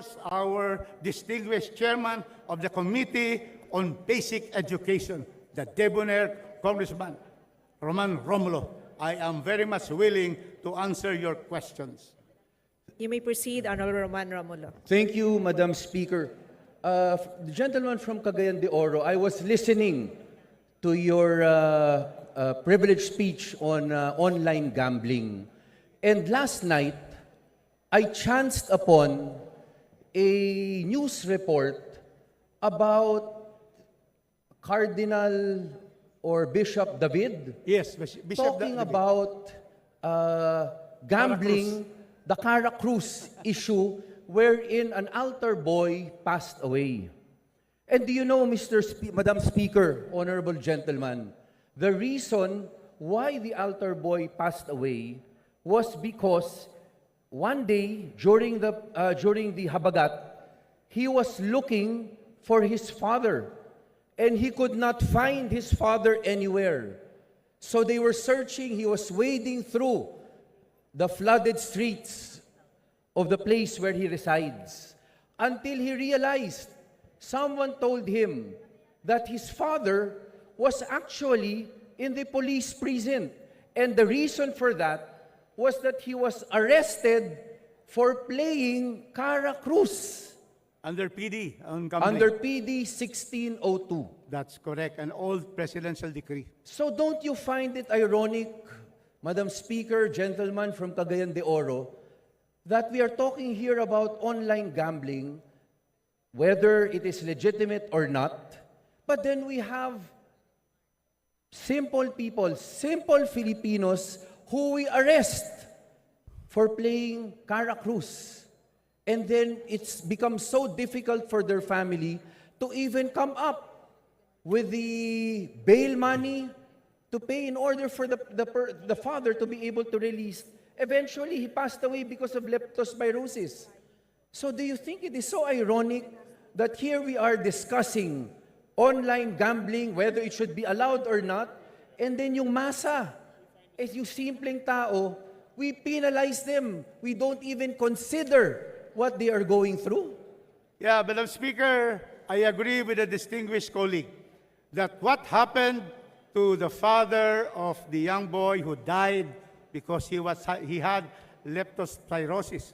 course, our distinguished chairman of the Committee on Basic Education, the debonair Congressman Romulo. I am very much willing to answer your questions. You may proceed, Honorable Romulo. Thank you, Madam Speaker. The gentleman from Cagayan de Oro, I was listening to your privileged speech on online gambling. And last night, I chanced upon a news report about Cardinal or Bishop David Yes, Bishop talking David. about gambling, the Cara Cruz issue, wherein an altar boy passed away. And do you know, Madam Speaker, honorable gentlemen, the reason why the altar boy passed away was because one day during the habagat, he was looking for his father, and he could not find his father anywhere. So they were searching. He was wading through the flooded streets of the place where he resides until he realized someone told him that his father was actually in the police precinct. And the reason for that was that he was arrested for playing Cara Cruz Under PD, on gambling. under PD 1602. That's correct, an old presidential decree. So don't you find it ironic, Madam Speaker, gentlemen from Cagayan de Oro, that we are talking here about online gambling, whether it is legitimate or not, but then we have simple people, simple Filipinos who we arrest for playing Cara Cruz. And then it's become so difficult for their family to even come up with the bail money to pay in order for the father to be able to release. Eventually, he passed away because of leptospirosis. So do you think it is so ironic that here we are discussing online gambling, whether it should be allowed or not, and then yung masa, yung simpleng tao, we penalize them. We don't even consider what they are going through. Yeah, Madam Speaker, I agree with the distinguished colleague that what happened to the father of the young boy who died because he had leptospirosis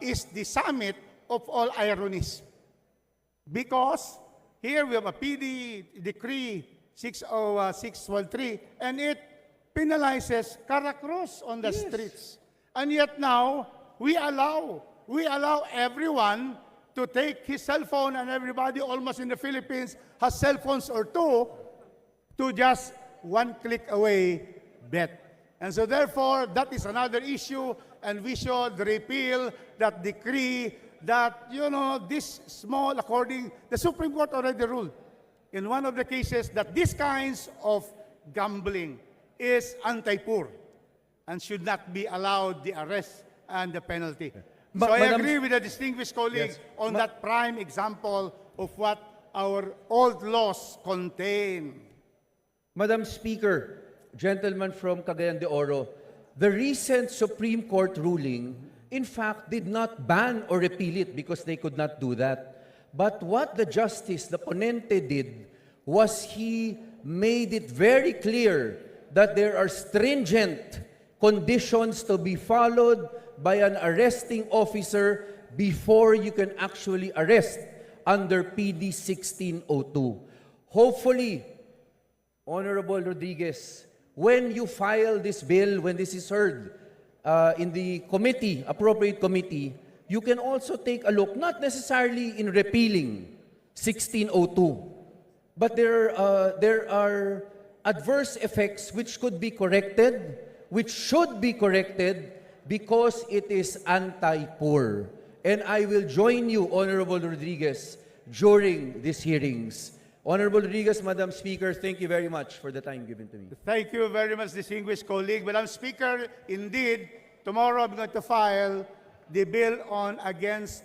is the summit of all ironies. Because here we have a PD decree 60613 and it penalizes Cara Cruz on the streets. And yet now, we allow everyone to take his cell phone, and everybody almost in the Philippines has cell phones or two, to just one click away bet. And so therefore, that is another issue, and we should repeal that decree that, this small, according, the Supreme Court already ruled in one of the cases that these kinds of gambling is anti-poor and should not be allowed the arrest and the penalty. So I agree with the distinguished colleague on that prime example of what our old laws contain. Madam Speaker, gentlemen from Cagayan de Oro, the recent Supreme Court ruling, in fact, did not ban or repeal it because they could not do that. But what the justice, the ponente, did was he made it very clear that there are stringent conditions to be followed by an arresting officer before you can actually arrest under PD 1602. Hopefully, Honorable Rodriguez, when you file this bill, when this is heard in the committee, appropriate committee, you can also take a look, not necessarily in repealing 1602, but there are adverse effects which could be corrected, which should be corrected, because it is anti-poor. And I will join you, Honorable Rodriguez, during these hearings. Honorable Rodriguez, Madam Speaker, thank you very much for the time given to me. Thank you very much, distinguished colleague. Madam Speaker, indeed, tomorrow I'm going to file the bill on against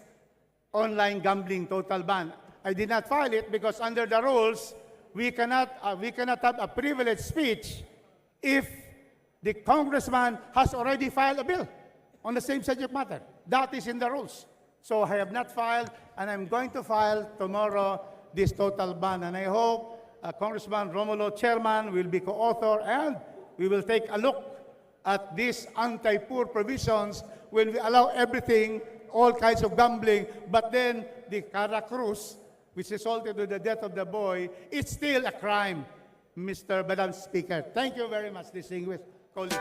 online gambling total ban. I did not file it because under the rules, we cannot have a privileged speech if the congressman has already filed a bill on the same subject matter. That is in the rules. So I have not filed, and I'm going to file tomorrow this total ban. And I hope Congressman Romulo, Chairman, will be co-author, and we will take a look at these anti-poor provisions when we allow everything, all kinds of gambling, but then the Cara Cruz, which resulted in the death of the boy, it's still a crime, Madam Speaker. Thank you very much, distinguished colleagues.